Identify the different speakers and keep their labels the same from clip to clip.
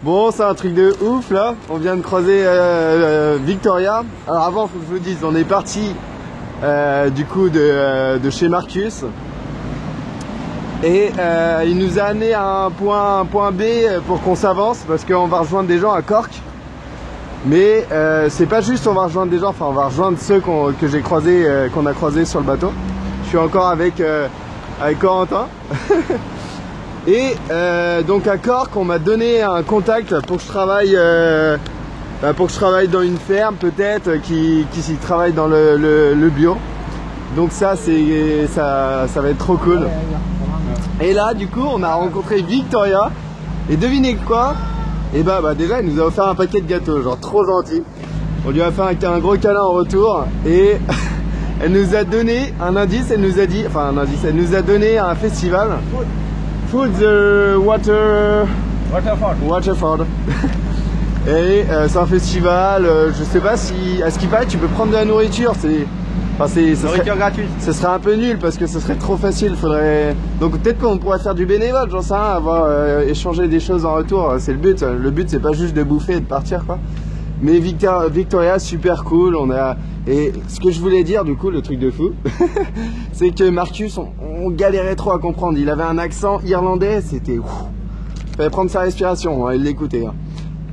Speaker 1: Bon, c'est un truc de ouf là. On vient de croiser Victoria. Alors avant, faut que je vous dise, on est parti du coup de chez Marcus. Et il nous a amené à un point B pour qu'on s'avance parce qu'on va rejoindre des gens à Cork. Mais c'est pas juste on va rejoindre des gens, enfin on va rejoindre ceux que j'ai croisés, qu'on a croisés sur le bateau. Je suis encore avec Corentin. Et donc à Cork, on m'a donné un contact pour que je travaille, dans une ferme peut-être qui travaille dans le bio. Donc ça va être trop cool. Et là du coup on a rencontré Victoria et devinez quoi? Et bah déjà elle nous a offert un paquet de gâteaux, genre trop gentil. On lui a fait un gros câlin en retour et elle nous a donné un indice, elle nous a dit, enfin un indice, elle nous a donné un festival. Food Waterford. Et c'est un festival, je sais pas si, à ce qui paraît tu peux prendre de la nourriture, nourriture gratuite. Ce serait un peu nul parce que ce serait trop facile, donc peut-être qu'on pourrait faire du bénévole, j'en sais rien, avoir échanger des choses en retour, c'est le but. Le but c'est pas juste de bouffer et de partir quoi. Mais Victoria super cool, et ce que je voulais dire du coup, le truc de fou, c'est que Marcus, on galérait trop à comprendre, il avait un accent irlandais, c'était ouf. Fallait prendre sa respiration, il l'écoutait.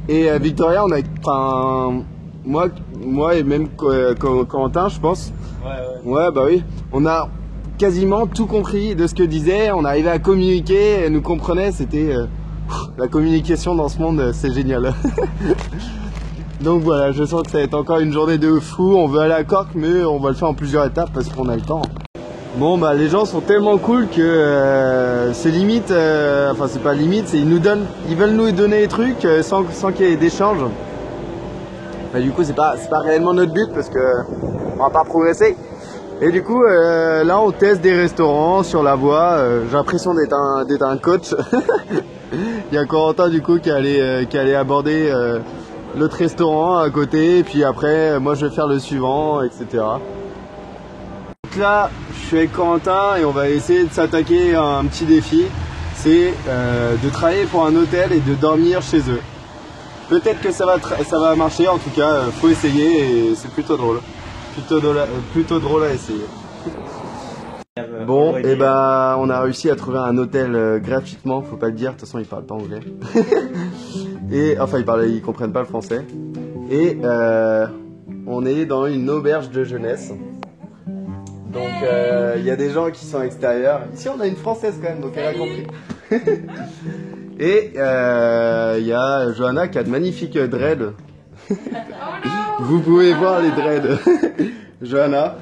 Speaker 1: Et Victoria, moi et même Corentin, je pense. Ouais, bah oui. On a quasiment tout compris de ce que disait, on arrivait à communiquer, elle nous comprenait, c'était la communication dans ce monde, c'est génial. Donc voilà, je sens que ça va être encore une journée de fou. On veut aller à Cork, mais on va le faire en plusieurs étapes parce qu'on a le temps. Bon bah les gens sont tellement cool que c'est limite, enfin c'est pas limite, c'est ils veulent nous donner des trucs sans qu'il y ait d'échange. Bah, du coup c'est pas réellement notre but parce que on va pas progresser. Et du coup là on teste des restaurants sur la voie. J'ai l'impression d'être un coach. Il y a Corentin du coup qui allait aborder l'autre restaurant à côté, et puis après moi je vais faire le suivant, etc. Donc là je suis avec Corentin et on va essayer de s'attaquer à un petit défi, c'est de travailler pour un hôtel et de dormir chez eux. Peut-être que ça va marcher, en tout cas faut essayer et c'est plutôt drôle, plutôt drôle à essayer. Bon, et bah on a réussi à trouver un hôtel gratuitement, faut pas le dire, de toute façon ils parlent pas anglais. Et enfin ils comprennent pas le français. Et on est dans une auberge de jeunesse. Donc il y a des gens qui sont extérieurs. Ici on a une française quand même, donc elle a compris. Et il y a Johanna qui a de magnifiques dreads. Vous pouvez voir les dreads. Johanna.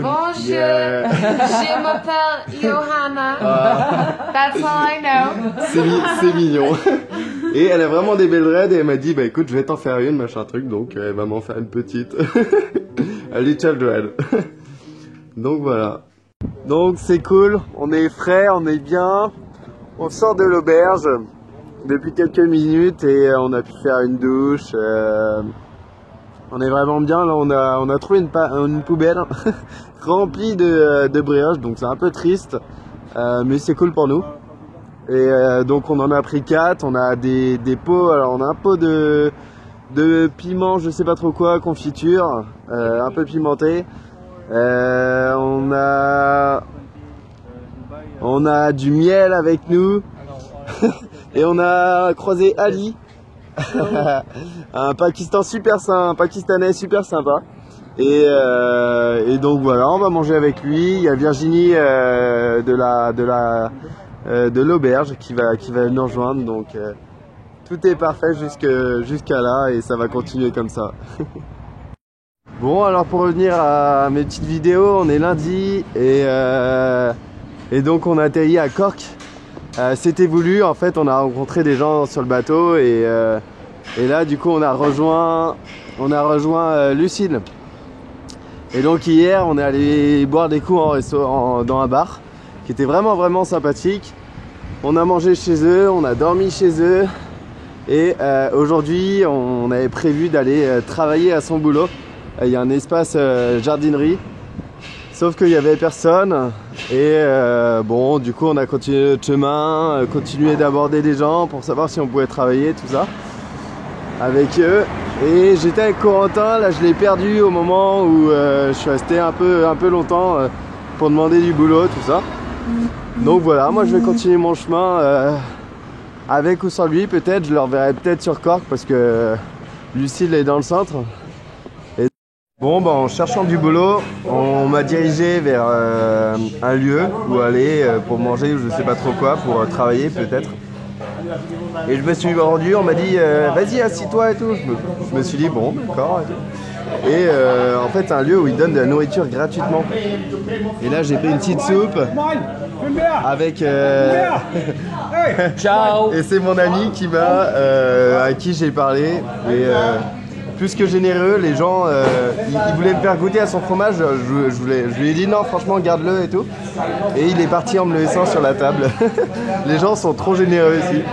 Speaker 2: Bonjour, je m'appelle Johanna. That's all I know.
Speaker 1: C'est mignon. Et elle a vraiment des belles dreads et elle m'a dit bah écoute je vais t'en faire une machin truc, donc elle va m'en faire une petite. A little dread. Donc voilà. Donc c'est cool, on est frais, on est bien. On sort de l'auberge depuis quelques minutes et on a pu faire une douche. On est vraiment bien, là on a trouvé une poubelle remplie de brioches, donc c'est un peu triste, mais c'est cool pour nous. Et donc on en a pris 4, on a des pots, alors on a un pot de piment, je sais pas trop quoi, confiture, un peu pimenté. On a du miel avec nous. Et on a croisé Ali. Un Pakistanais super sympa. Et donc voilà, on va manger avec lui. Il y a Virginie de l'auberge qui va nous rejoindre. Donc tout est parfait jusqu'à là et ça va continuer comme ça. Bon, alors pour revenir à mes petites vidéos, on est lundi et donc on a atterri à Cork. C'était voulu, en fait on a rencontré des gens sur le bateau et là du coup on a rejoint Lucille. Et donc hier on est allé boire des coups dans un bar qui était vraiment sympathique. On a mangé chez eux, on a dormi chez eux et aujourd'hui on avait prévu d'aller travailler à son boulot. Il y a un espace jardinerie Sauf qu'il n'y avait personne. Et bon, du coup, on a continué notre chemin, continué d'aborder des gens pour savoir si on pouvait travailler, tout ça, avec eux. Et j'étais avec Corentin, là je l'ai perdu au moment où je suis resté un peu longtemps pour demander du boulot, tout ça. Donc voilà, moi je vais continuer mon chemin avec ou sans lui, peut-être. Je le reverrai peut-être sur Cork parce que Lucille est dans le centre. Et bon, bah, en cherchant du boulot, on m'a dirigé vers un lieu où aller pour manger ou je sais pas trop quoi, pour travailler peut-être. Et je me suis rendu, on m'a dit vas-y assis-toi et tout. Je me suis dit bon d'accord. Et en fait c'est un lieu où ils donnent de la nourriture gratuitement. Et là j'ai pris une petite soupe avec ciao. Et c'est mon ami qui à qui j'ai parlé. Et plus que généreux, les gens ils voulaient me faire goûter à son fromage. Je lui ai dit non franchement garde-le et tout. Et il est parti en me le laissant sur la table. Les gens sont trop généreux ici.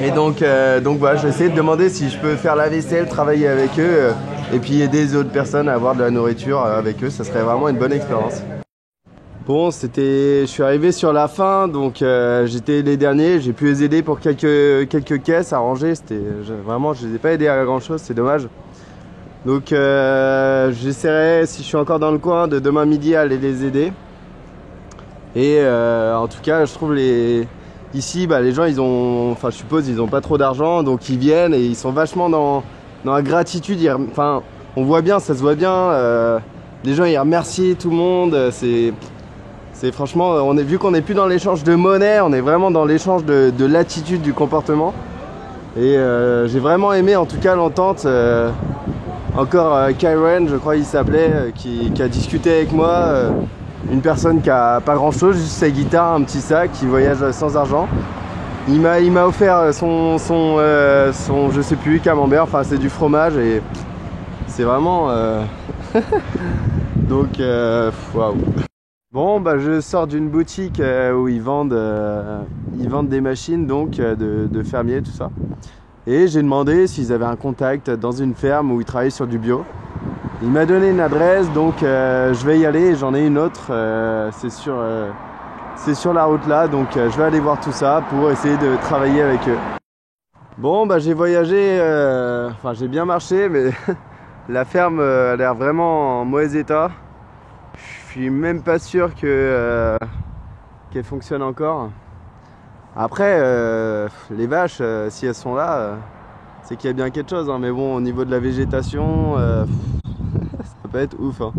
Speaker 1: Et donc voilà, je vais essayer de demander si je peux faire la vaisselle, travailler avec eux et puis aider les autres personnes à avoir de la nourriture avec eux. Ça serait vraiment une bonne expérience. Bon, je suis arrivé sur la fin, donc j'étais les derniers. J'ai pu les aider pour quelques caisses à ranger. Vraiment, je les ai pas aidés à grand chose, c'est dommage. Donc j'essaierai, si je suis encore dans le coin, de demain midi aller les aider. Et en tout cas, je trouve ici, bah, les gens, je suppose, ils n'ont pas trop d'argent, donc ils viennent et ils sont vachement dans la gratitude. Enfin, on voit bien, ça se voit bien. Les gens, ils remercient tout le monde. C'est franchement, vu qu'on n'est plus dans l'échange de monnaie, on est vraiment dans l'échange de l'attitude, du comportement. Et j'ai vraiment aimé, en tout cas, l'entente. Encore Kyron, je crois qu'il s'appelait, qui a discuté avec moi. Une personne qui a pas grand chose, juste sa guitare, un petit sac, qui voyage sans argent. Il m'a offert son je sais plus, camembert, enfin c'est du fromage et c'est vraiment donc waouh. Bon bah je sors d'une boutique où ils vendent des machines donc de fermiers, tout ça. Et j'ai demandé s'ils avaient un contact dans une ferme où ils travaillent sur du bio. Il m'a donné une adresse, donc je vais y aller. J'en ai une autre, c'est sur la route là, donc je vais aller voir tout ça pour essayer de travailler avec eux. Bon, bah j'ai voyagé, enfin j'ai bien marché, mais la ferme a l'air vraiment en mauvais état. Je suis même pas sûr qu'elle fonctionne encore. Après, les vaches, si elles sont là, c'est qu'il y a bien quelque chose, hein. Mais bon, au niveau de la végétation, ça peut être ouf, hein.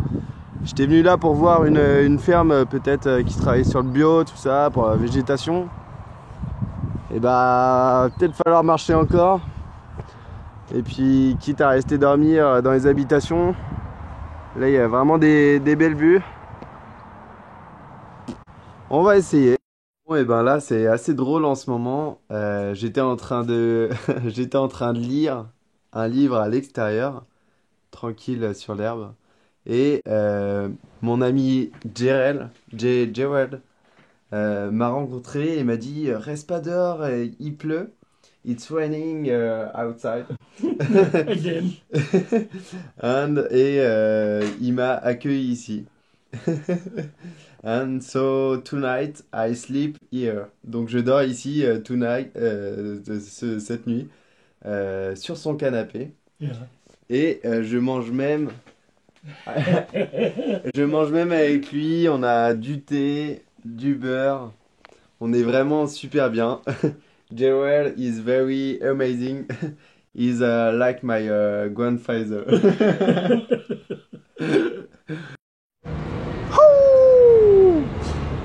Speaker 1: J'étais venu là pour voir une ferme peut-être qui travaille sur le bio, tout ça, pour la végétation. Et bah, peut-être falloir marcher encore. Et puis, quitte à rester dormir dans les habitations. Là, il y a vraiment des belles vues. On va essayer. Bon, et ben là, c'est assez drôle en ce moment. J'étais en train de lire un livre à l'extérieur, tranquille sur l'herbe. Et mon ami Gerald m'a rencontré et m'a dit reste pas dehors, il pleut. It's raining outside.
Speaker 3: Again.
Speaker 1: Et il m'a accueilli ici. And so tonight I sleep here. Donc je dors ici tonight, cette nuit, sur son canapé.
Speaker 3: Yeah.
Speaker 1: Et je mange même avec lui. On a du thé, du beurre. On est vraiment super bien. Gerald is very amazing. He's like my grandfather.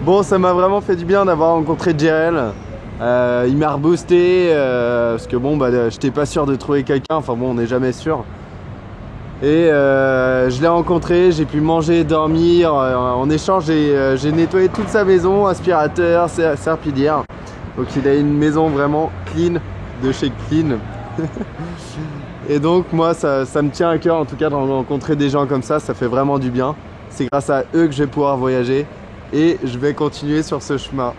Speaker 1: Bon, ça m'a vraiment fait du bien d'avoir rencontré Gerald. Il m'a reboosté parce que bon, bah, j'étais pas sûr de trouver quelqu'un. Enfin bon, on n'est jamais sûr. Et je l'ai rencontré, j'ai pu manger, dormir. En échange, j'ai nettoyé toute sa maison, aspirateur, serpillière. Donc il a une maison vraiment clean, de chez Clean. Et donc moi, ça me tient à cœur en tout cas de rencontrer des gens comme ça fait vraiment du bien. C'est grâce à eux que je vais pouvoir voyager. Et je vais continuer sur ce chemin.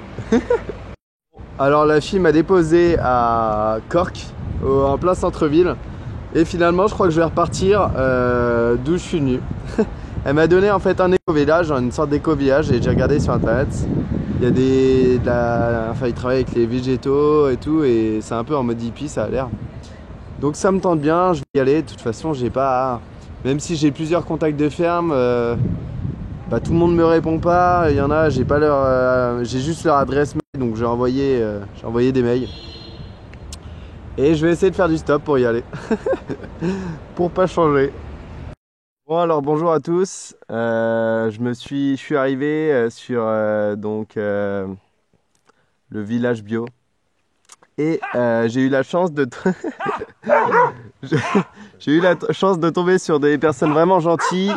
Speaker 1: Alors la fille m'a déposé à Cork, en plein centre-ville. Et finalement je crois que je vais repartir d'où je suis venu. Elle m'a donné en fait un éco-village, une sorte d'éco-village, et j'ai regardé sur internet. Il y a enfin, ils travaillent avec les végétaux et tout, et c'est un peu en mode hippie, ça a l'air. Donc ça me tente bien, je vais y aller. De toute façon, j'ai pas, même si j'ai plusieurs contacts de ferme, bah, tout le monde me répond pas. Il y en a, j'ai pas leur, j'ai juste leur adresse mail, donc j'ai envoyé des mails. Et je vais essayer de faire du stop pour y aller, pour pas changer. Bon alors bonjour à tous, je suis arrivé sur le village bio et j'ai eu la chance de j'ai eu la chance de tomber sur des personnes vraiment gentilles.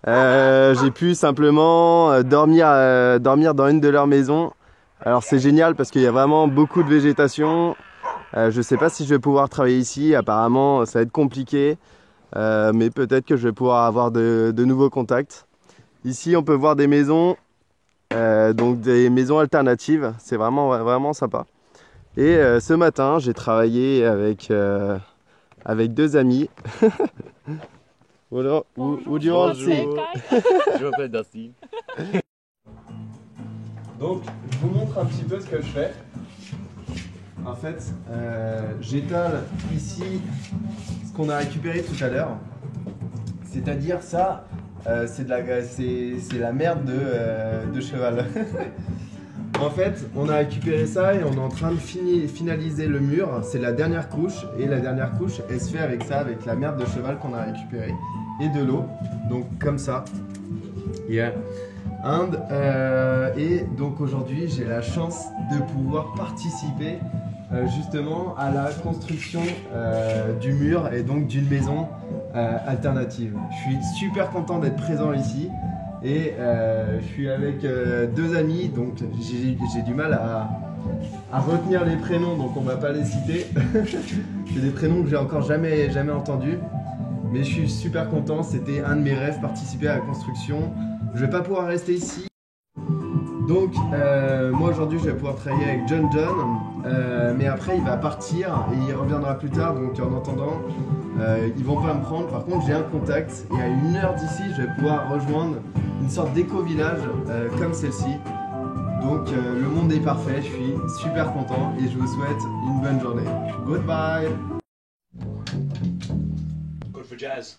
Speaker 1: J'ai pu simplement dormir dans une de leurs maisons. Alors c'est génial parce qu'il y a vraiment beaucoup de végétation. Je sais pas si je vais pouvoir travailler ici, apparemment ça va être compliqué. Mais peut-être que je vais pouvoir avoir de nouveaux contacts. Ici on peut voir des maisons, donc des maisons alternatives, c'est vraiment sympa. Et ce matin j'ai travaillé avec deux amis. Voilà, où du
Speaker 4: Je m'appelle Dustin.
Speaker 1: Donc je vous montre un petit peu ce que je fais. En fait, j'étale ici ce qu'on a récupéré tout à l'heure. C'est-à-dire ça, c'est la merde de cheval. En fait, on a récupéré ça et on est en train de finaliser le mur. C'est la dernière couche. Et la dernière couche, elle se fait avec ça, avec la merde de cheval qu'on a récupérée. Et de l'eau. Donc comme ça. Yeah. Et donc aujourd'hui, j'ai la chance de pouvoir participer justement à la construction du mur et donc d'une maison alternative. Je suis super content d'être présent ici et je suis avec deux amis, donc j'ai du mal à retenir les prénoms, donc on va pas les citer. C'est des prénoms que j'ai encore jamais entendus, mais je suis super content. C'était un de mes rêves, participer à la construction. Je vais pas pouvoir rester ici. Donc moi aujourd'hui je vais pouvoir travailler avec John, mais après il va partir et il reviendra plus tard, donc en attendant ils vont pas me prendre. Par contre j'ai un contact et à 1 heure d'ici je vais pouvoir rejoindre une sorte d'éco-village comme celle-ci. Donc le monde est parfait, je suis super content et je vous souhaite une bonne journée. Goodbye.
Speaker 4: Good for jazz.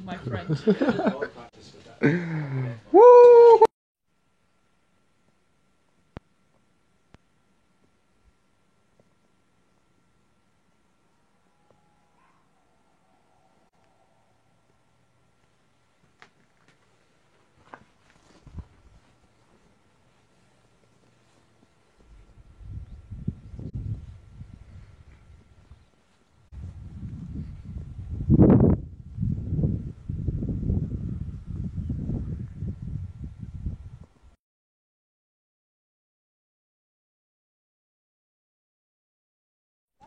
Speaker 3: My friend.
Speaker 1: Woo!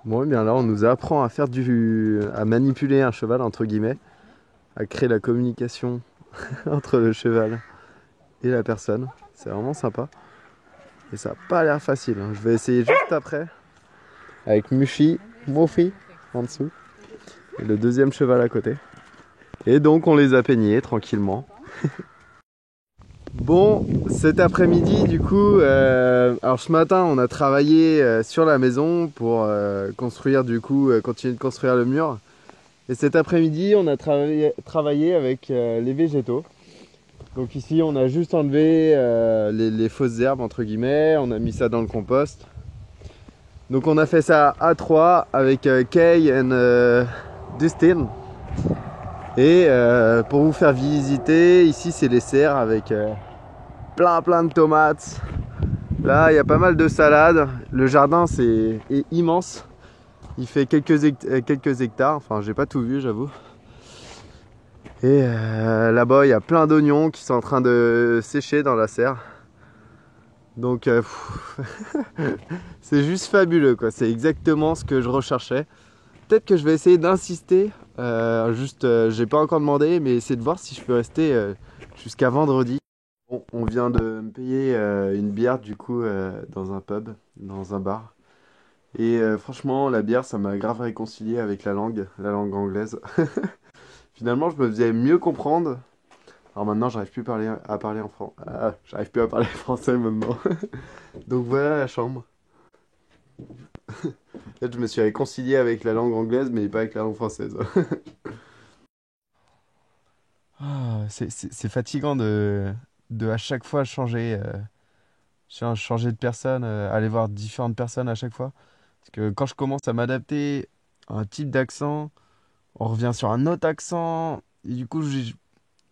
Speaker 1: Bon, et bien là, on nous apprend à faire à manipuler un cheval, entre guillemets, à créer la communication entre le cheval et la personne. C'est vraiment sympa. Et ça n'a pas l'air facile. Je vais essayer juste après, avec Mofi en dessous, et le deuxième cheval à côté. Et donc, on les a peignés tranquillement. Bon, cet après-midi, du coup, alors ce matin, on a travaillé sur la maison pour construire, du coup, continuer de construire le mur. Et cet après-midi, on a travaillé avec les végétaux. Donc ici, on a juste enlevé les fausses herbes, entre guillemets, on a mis ça dans le compost. Donc on a fait ça à 3 avec Kay et Dustin. Et pour vous faire visiter, ici c'est les serres avec plein de tomates. Là il y a pas mal de salades. Le jardin est immense. Il fait quelques hectares, enfin j'ai pas tout vu, j'avoue. Et là-bas il y a plein d'oignons qui sont en train de sécher dans la serre. Donc c'est juste fabuleux quoi, c'est exactement ce que je recherchais. Peut-être que je vais essayer d'insister, j'ai pas encore demandé, mais essayer de voir si je peux rester jusqu'à vendredi. Bon, on vient de me payer une bière du coup dans un pub, dans un bar. Et franchement, la bière, ça m'a grave réconcilié avec la langue anglaise. Finalement, je me faisais mieux comprendre. Alors maintenant, j'arrive plus à parler en français. J'arrive plus à parler français maintenant. Donc voilà la chambre. En fait, je me suis réconcilié avec la langue anglaise, mais pas avec la langue française. C'est fatigant de à chaque fois changer de personne, aller voir différentes personnes à chaque fois. Parce que quand je commence à m'adapter à un type d'accent, on revient sur un autre accent. Et du coup,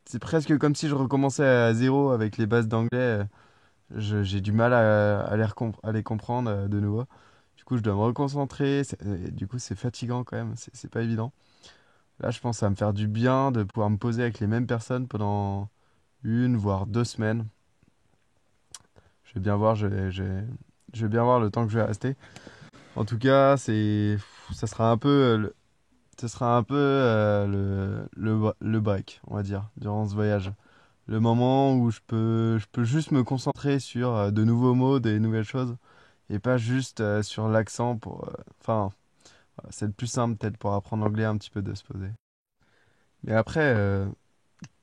Speaker 1: c'est presque comme si je recommençais à zéro avec les bases d'anglais. J'ai du mal à les comprendre de nouveau. Du coup, je dois me reconcentrer. Et du coup, c'est fatigant quand même. C'est pas évident. Là, je pense que ça va me faire du bien de pouvoir me poser avec les mêmes personnes pendant une, voire 2 semaines. Je vais bien voir, je vais bien voir le temps que je vais rester. En tout cas, ça sera un peu, ce sera un peu le break, on va dire, durant ce voyage. Le moment où je peux juste me concentrer sur de nouveaux mots, des nouvelles choses, et pas juste sur l'accent enfin, voilà, c'est le plus simple peut-être pour apprendre l'anglais un petit peu de se poser. Mais après,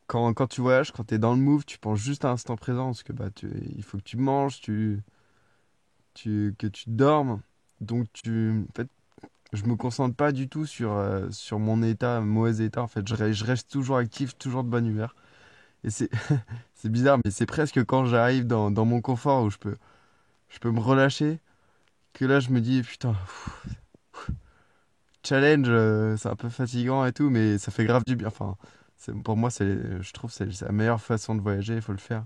Speaker 1: quand tu voyages, quand tu es dans le move, tu penses juste à l'instant présent, parce que bah, il faut que tu manges, que tu dormes. Donc en fait, je me concentre pas du tout sur mon état, mauvais état. En fait, je reste toujours actif, toujours de bonne humeur. Et c'est bizarre, mais c'est presque quand j'arrive dans mon confort où je peux me relâcher, que là je me dis, putain, challenge, c'est un peu fatigant et tout, mais ça fait grave du bien. Enfin, pour moi, je trouve que c'est la meilleure façon de voyager, il faut le faire.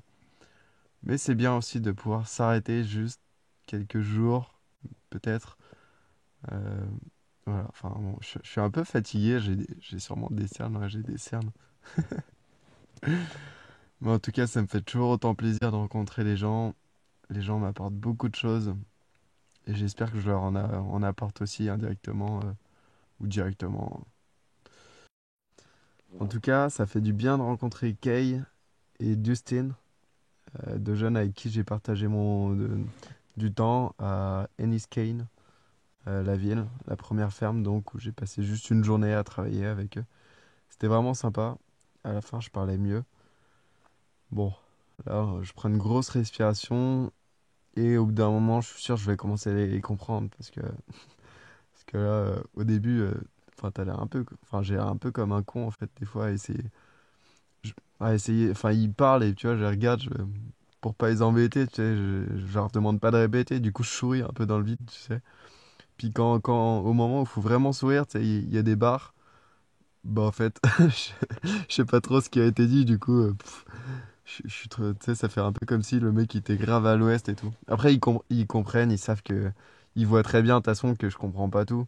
Speaker 1: Mais c'est bien aussi de pouvoir s'arrêter juste quelques jours, peut-être. Euh, voilà, enfin bon, je suis un peu fatigué, j'ai sûrement des cernes, ouais, j'ai des cernes. Mais en tout cas, ça me fait toujours autant plaisir de rencontrer les gens. Les gens m'apportent beaucoup de choses et j'espère que je en apporte aussi indirectement ou directement. En tout cas, ça fait du bien de rencontrer Kay et Dustin, deux jeunes avec qui j'ai partagé du temps à Enniskane, la ville, la première ferme donc où j'ai passé juste une journée à travailler avec eux. C'était vraiment sympa. À la fin, je parlais mieux. Bon, là, je prends une grosse respiration et au bout d'un moment, je suis sûr que je vais commencer à les comprendre parce que là, au début, enfin, t'as l'air un peu, enfin, j'ai l'air un peu comme un con en fait des fois je- à essayer, enfin, ils parlent et tu vois, je les regarde pour pas les embêter, tu sais, je leur demande pas de répéter, du coup, je souris un peu dans le vide, tu sais. Puis au moment où il faut vraiment sourire, tu sais, il y a des barres. Bah en fait, je sais pas trop ce qui a été dit, du coup, je suis trop, tu sais, ça fait un peu comme si le mec il était grave à l'ouest et tout. Après, ils comprennent, ils savent ils voient très bien de toute façon que je comprends pas tout.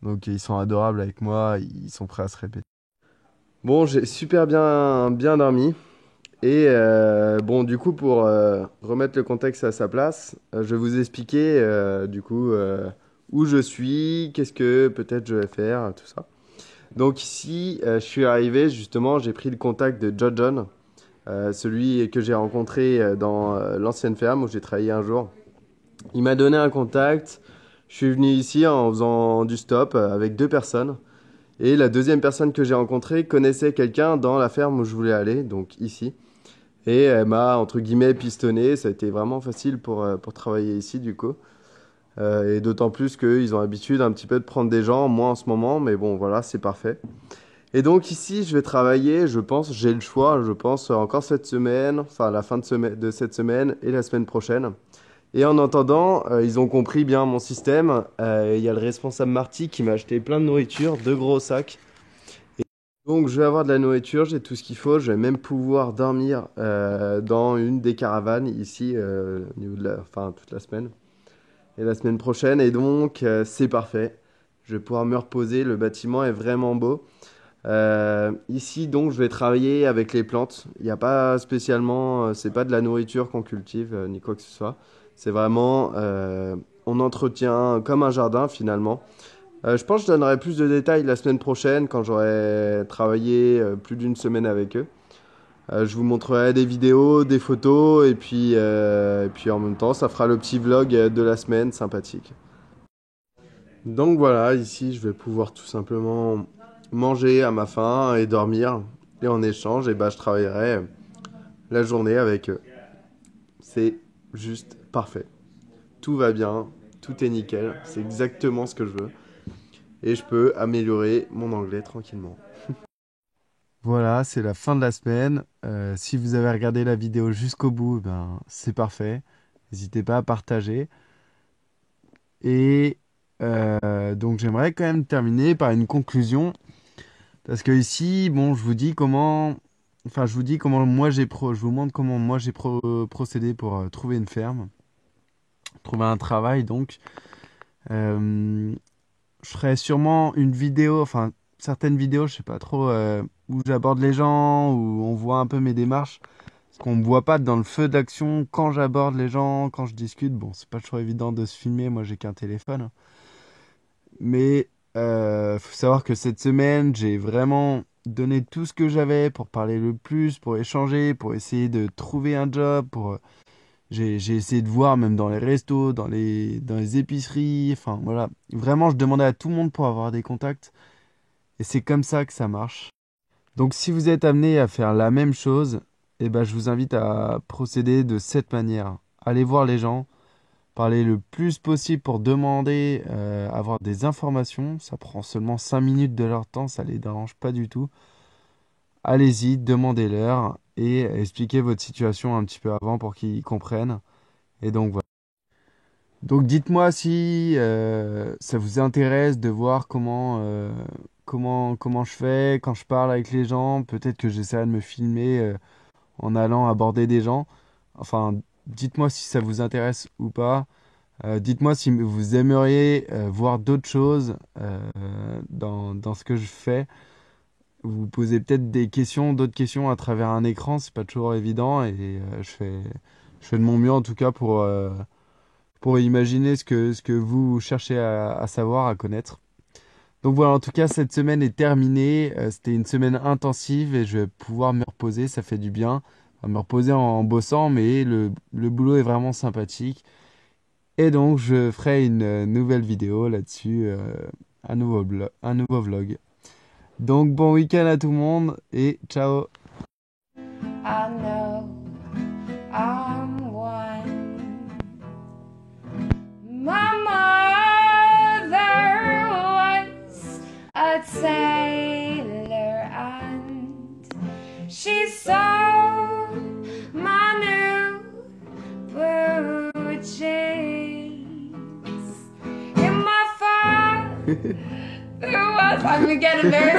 Speaker 1: Donc ils sont adorables avec moi, ils sont prêts à se répéter. Bon, j'ai super bien dormi. Et bon, du coup, pour remettre le contexte à sa place, je vais vous expliquer du coup où je suis, qu'est-ce que peut-être je vais faire, tout ça. Donc ici, je suis arrivé justement, j'ai pris le contact de John, celui que j'ai rencontré dans l'ancienne ferme où j'ai travaillé un jour. Il m'a donné un contact. Je suis venu ici en faisant du stop avec 2 personnes. Et la deuxième personne que j'ai rencontrée connaissait quelqu'un dans la ferme où je voulais aller, donc ici. Et elle m'a, entre guillemets, pistonné. Ça a été vraiment facile pour travailler ici, du coup. Et d'autant plus qu'ils ont l'habitude un petit peu de prendre des gens, moi en ce moment, mais bon, voilà, c'est parfait. Et donc ici, je vais travailler, je pense, j'ai le choix, je pense, encore cette semaine, enfin la fin de cette semaine et la semaine prochaine. Et en entendant, ils ont compris bien mon système. Il y a le responsable Marty qui m'a acheté plein de nourriture, 2 gros sacs. Et donc je vais avoir de la nourriture, j'ai tout ce qu'il faut. Je vais même pouvoir dormir dans une des caravanes ici, au niveau enfin toute la semaine. Et la semaine prochaine. Et donc c'est parfait. Je vais pouvoir me reposer. Le bâtiment est vraiment beau. Ici donc je vais travailler avec les plantes. Il n'y a pas spécialement, c'est pas de la nourriture qu'on cultive ni quoi que ce soit. C'est vraiment, on entretient comme un jardin finalement. Je pense que je donnerai plus de détails la semaine prochaine quand j'aurai travaillé plus d'une semaine avec eux. Je vous montrerai des vidéos, des photos et puis en même temps ça fera le petit vlog de la semaine sympathique. Donc voilà, ici je vais pouvoir tout simplement manger à ma faim et dormir. Et en échange, eh ben, je travaillerai la journée avec eux. C'est juste parfait. Tout va bien, tout est nickel, c'est exactement ce que je veux. Et je peux améliorer mon anglais tranquillement. Voilà, c'est la fin de la semaine. Si vous avez regardé la vidéo jusqu'au bout, ben, c'est parfait. N'hésitez pas à partager. Et donc j'aimerais quand même terminer par une conclusion. Parce que ici, bon, je vous dis comment... Enfin, je vous dis comment moi je vous montre comment moi j'ai procédé pour trouver une ferme. Trouver un travail, donc. Je ferai sûrement une vidéo, enfin, certaines vidéos, je sais pas trop, où j'aborde les gens, où on voit un peu mes démarches. Parce qu'on me voit pas dans le feu d'action quand j'aborde les gens, quand je discute. Bon, c'est pas toujours évident de se filmer, moi j'ai qu'un téléphone. Mais faut savoir que cette semaine, j'ai vraiment donné tout ce que j'avais pour parler le plus, pour échanger, pour essayer de trouver un job, j'ai essayé de voir même dans les restos, dans les épiceries, enfin voilà. Vraiment, je demandais à tout le monde pour avoir des contacts. Et c'est comme ça que ça marche. Donc si vous êtes amené à faire la même chose, eh ben, je vous invite à procéder de cette manière. Allez voir les gens, parler le plus possible pour demander, avoir des informations. Ça prend seulement 5 minutes de leur temps, ça les dérange pas du tout. Allez-y, demandez-leur et expliquez votre situation un petit peu avant pour qu'ils comprennent. Et donc voilà. Donc dites-moi si ça vous intéresse de voir comment je fais quand je parle avec les gens. Peut-être que j'essaierai de me filmer en allant aborder des gens. Enfin, dites-moi si ça vous intéresse ou pas. Dites-moi si vous aimeriez voir d'autres choses dans ce que je fais. Vous posez peut-être d'autres questions à travers un écran. C'est pas toujours évident et je fais de mon mieux en tout cas pour imaginer ce que vous cherchez à savoir, à connaître. Donc voilà, en tout cas, cette semaine est terminée. C'était une semaine intensive et je vais pouvoir me reposer, ça fait du bien. Me reposer en bossant, mais le boulot est vraiment sympathique. Et donc, je ferai une nouvelle vidéo là-dessus, un nouveau vlog. Donc, bon week-end à tout le monde et ciao!
Speaker 2: I know I'm one. My mother was a tailor and she sewed my new blue jeans. In my father was, I'm getting embarrassed.